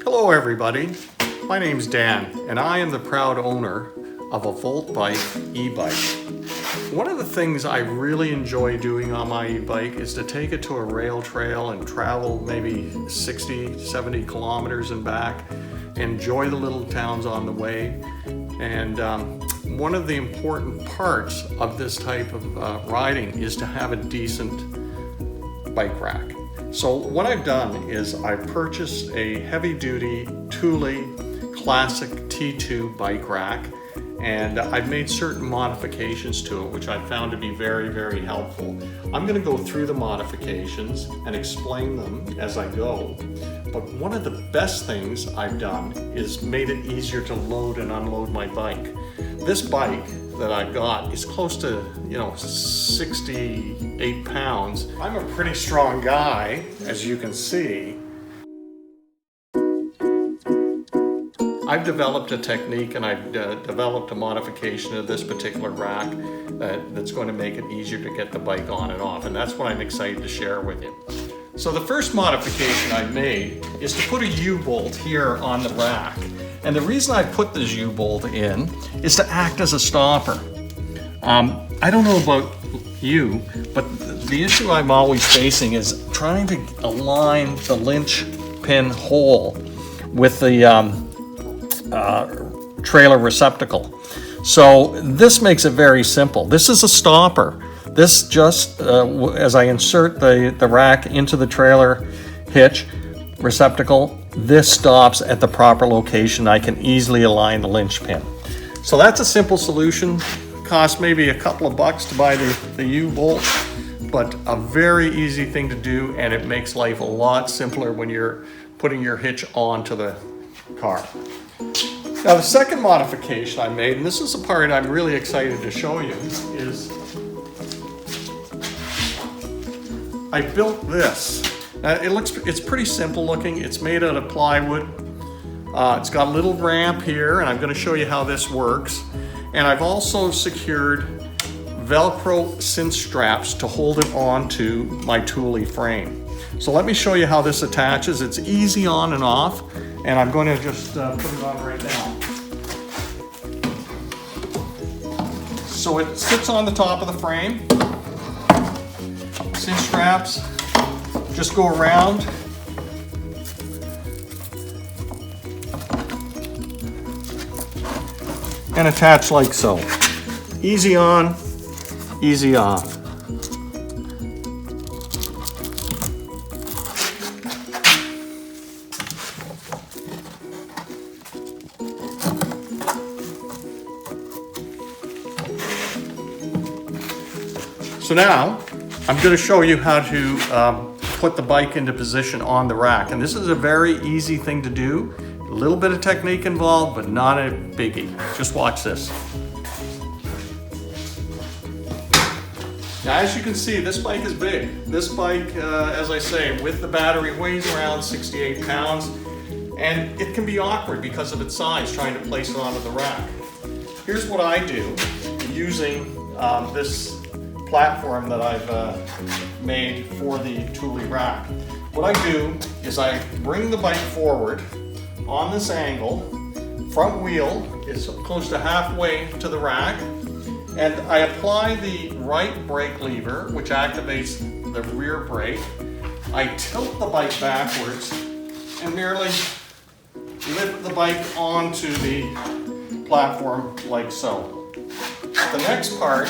Hello everybody, my name's Dan and I am the proud owner of a Volt Bike e-bike. One of the things I really enjoy doing on my e-bike is to take it to a rail trail and travel maybe 60, 70 kilometers and back, enjoy the little towns on the way. And one of the important parts of this type of riding is to have a decent bike rack. So what I've done is I've purchased a heavy-duty Thule Classic T2 bike rack, and I've made certain modifications to it which I found to be very, very helpful. I'm going to go through the modifications and explain them as I go. But one of the best things I've done is made it easier to load and unload my bike. This bike that I got is close to, 68 pounds. I'm a pretty strong guy, as you can see. I've developed a technique and I've developed a modification of this particular rack that's going to make it easier to get the bike on and off, and that's what I'm excited to share with you. So the first modification I've made is to put a U-bolt here on the rack. And the reason I put this U-bolt in is to act as a stopper. I don't know about you, but the issue I'm always facing is trying to align the linch pin hole with the trailer receptacle. So this makes it very simple. This is a stopper. This just, as I insert the rack into the trailer hitch receptacle, this stops at the proper location. I can easily align the linch pin. So that's a simple solution. Costs maybe a couple of bucks to buy the U-bolt, but a very easy thing to do, and it makes life a lot simpler when you're putting your hitch onto the car. Now the second modification I made, and this is the part I'm really excited to show you, is I built this. Now it's pretty simple looking. It's made out of plywood. It's got a little ramp here, and I'm going to show you how this works. And I've also secured Velcro cinch straps to hold it onto my Thule frame. So let me show you how this attaches. It's easy on and off, and I'm going to just put it on right now. So it sits on the top of the frame. Cinch straps just go around. And attach like so. Easy on, easy off. So now I'm going to show you how to put the bike into position on the rack. And this is a very easy thing to do. A little bit of technique involved, but not a biggie. Just watch this. Now, as you can see, this bike is big. This bike, as I say, with the battery weighs around 68 pounds, and it can be awkward because of its size, trying to place it onto the rack. Here's what I do using this platform that I've made for the Thule rack. What I do is I bring the bike forward on this angle. Front wheel is close to halfway to the rack, and I apply the right brake lever, which activates the rear brake. I tilt the bike backwards and merely lift the bike onto the platform like so. The next part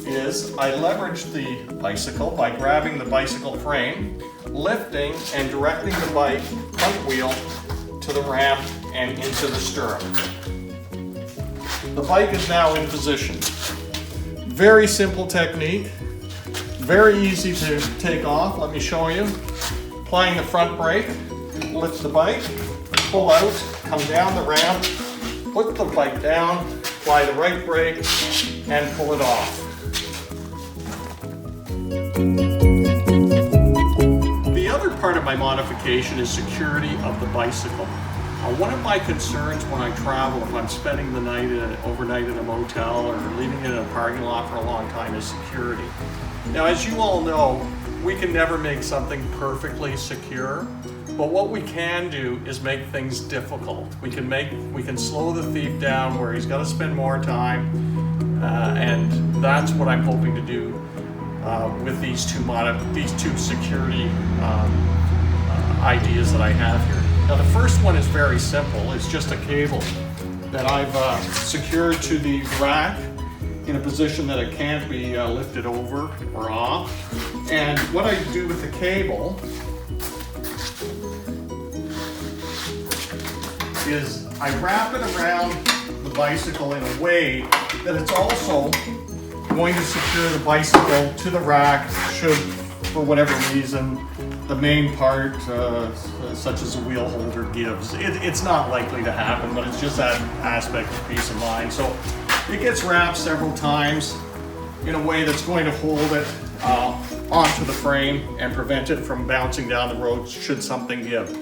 is I leverage the bicycle by grabbing the bicycle frame, lifting and directing the bike front wheel to the ramp and into the stirrup. The bike is now in position. Very simple technique, very easy to take off. Let me show you. Applying the front brake, lift the bike, pull out, come down the ramp, put the bike down, apply the right brake, and pull it off. The other part of my modification is security of the bicycle. One of my concerns when I travel, if I'm spending the night overnight in a motel or leaving it in a parking lot for a long time, is security. Now, as you all know, we can never make something perfectly secure, But what we can do is make things difficult. We can slow the thief down where he's got to spend more time, and that's what I'm hoping to do with these two security ideas that I have here. Now the first one is very simple. It's just a cable that I've secured to the rack in a position that it can't be lifted over or off. And what I do with the cable is I wrap it around the bicycle in a way that it's also going to secure the bicycle to the rack should, for whatever reason, the main part, such as a wheel holder, gives. It's not likely to happen, but it's just that aspect of peace of mind. So it gets wrapped several times in a way that's going to hold it onto the frame and prevent it from bouncing down the road should something give.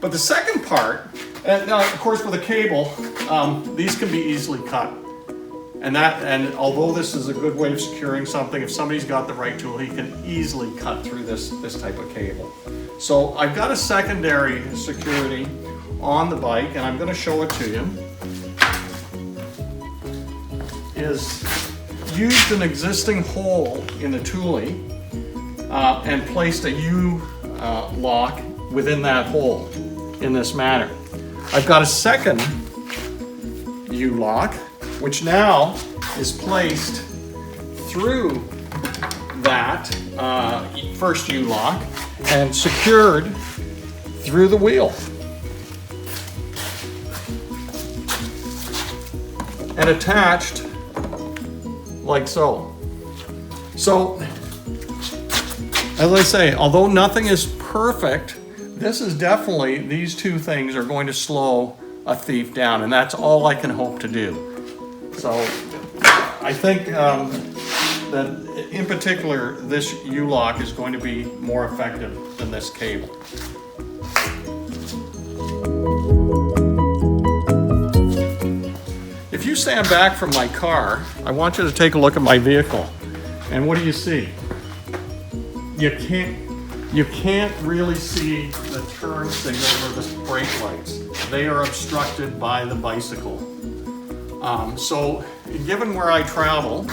But the second part, and now of course with a cable, these can be easily cut. And although this is a good way of securing something, if somebody's got the right tool, he can easily cut through this type of cable. So I've got a secondary security on the bike, and I'm going to show it to you. Is used an existing hole in the toolie and placed a U-lock within that hole in this manner. I've got a second U-lock, which now is placed through that first U-lock and secured through the wheel. And attached like so. So, as I say, although nothing is perfect, this is definitely, these two things are going to slow a thief down, and that's all I can hope to do. So I think that in particular, this U-lock is going to be more effective than this cable. If you stand back from my car, I want you to take a look at my vehicle. And what do you see? You can't really see the turn signal or the brake lights. They are obstructed by the bicycle. So given where I travel,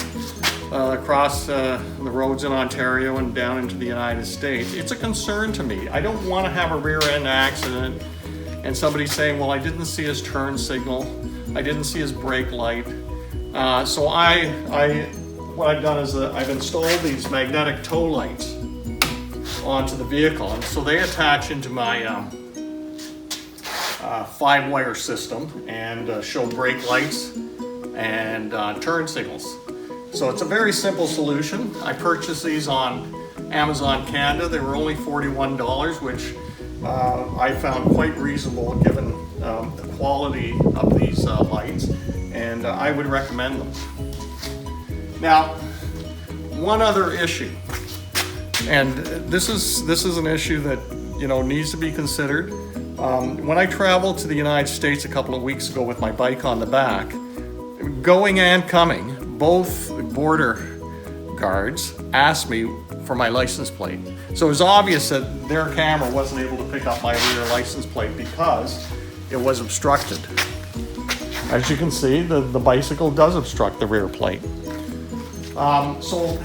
across the roads in Ontario and down into the United States, it's a concern to me. I don't want to have a rear end accident and somebody saying, well, I didn't see his turn signal, I didn't see his brake light. So what I've done is I've installed these magnetic tow lights onto the vehicle, and so they attach into my 5-wire system and show brake lights and turn signals. So it's a very simple solution. I purchased these on Amazon Canada. They were only $41, which I found quite reasonable given the quality of these lights, and I would recommend them. Now, one other issue, and this is an issue that needs to be considered. When I traveled to the United States a couple of weeks ago with my bike on the back, going and coming, both border guards asked me for my license plate. So it was obvious that their camera wasn't able to pick up my rear license plate because it was obstructed. As you can see, the bicycle does obstruct the rear plate. So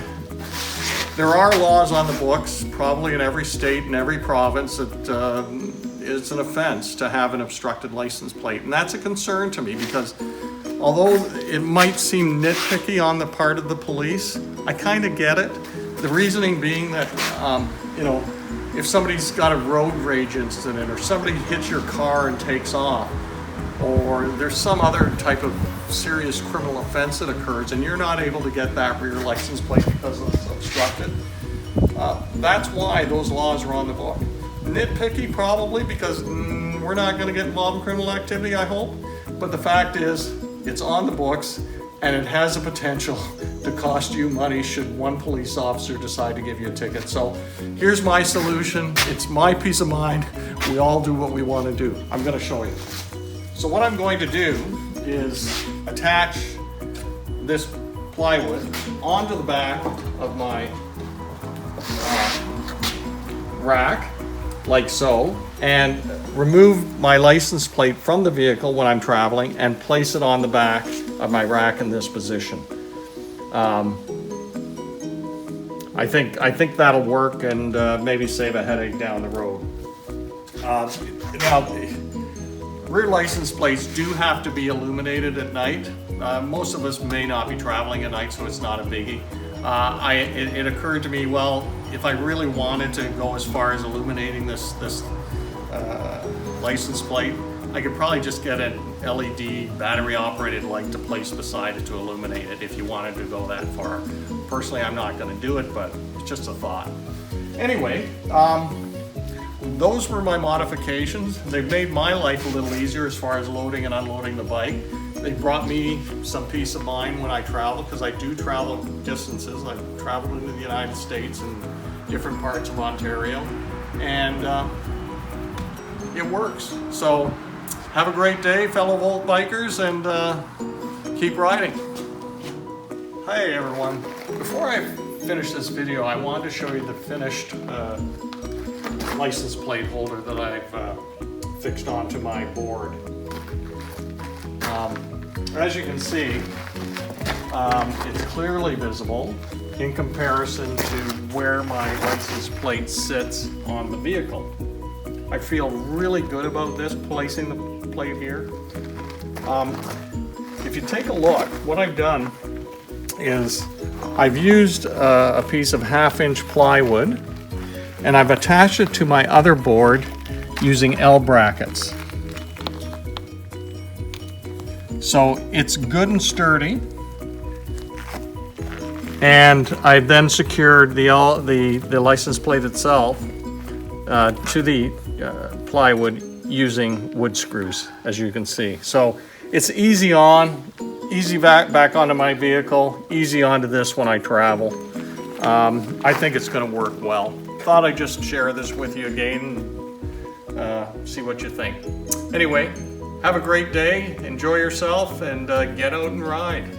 there are laws on the books, probably in every state and every province, that it's an offense to have an obstructed license plate. And that's a concern to me because although it might seem nitpicky on the part of the police, I kind of get it. The reasoning being that, if somebody's got a road rage incident or somebody hits your car and takes off, or there's some other type of serious criminal offense that occurs and you're not able to get that rear license plate because it's obstructed, that's why those laws are on the book. Nitpicky probably because we're not going to get involved in criminal activity, I hope, but the fact is it's on the books and it has a potential to cost you money should one police officer decide to give you a ticket. So here's my solution. It's my peace of mind. We all do what we want to do. I'm going to show you. So what I'm going to do is attach this plywood onto the back of my rack, like so, and remove my license plate from the vehicle when I'm traveling and place it on the back of my rack in this position. I think that'll work and maybe save a headache down the road. Now, rear license plates do have to be illuminated at night. Most of us may not be traveling at night, so it's not a biggie. It occurred to me, well, if I really wanted to go as far as illuminating this license plate, I could probably just get an LED battery operated light to place beside it to illuminate it if you wanted to go that far. Personally, I'm not going to do it, but it's just a thought. Anyway, those were my modifications. They've made my life a little easier as far as loading and unloading the bike. They brought me some peace of mind when I travel, because I do travel distances. I've traveled into the United States and different parts of Ontario, and it works. So have a great day, fellow Volt bikers, and keep riding. Hi everyone. Before I finish this video, I wanted to show you the finished license plate holder that I've fixed onto my board. As you can see, it's clearly visible in comparison to where my license plate sits on the vehicle. I feel really good about this, placing the plate here. If you take a look, what I've done is I've used a piece of 1/2-inch plywood, and I've attached it to my other board using L brackets. So it's good and sturdy, and I then secured the license plate itself to the plywood using wood screws, as you can see. So it's easy on, easy back onto my vehicle, easy onto this when I travel. I think it's going to work well. Thought I'd just share this with you again, see what you think. Anyway, have a great day, enjoy yourself, and get out and ride.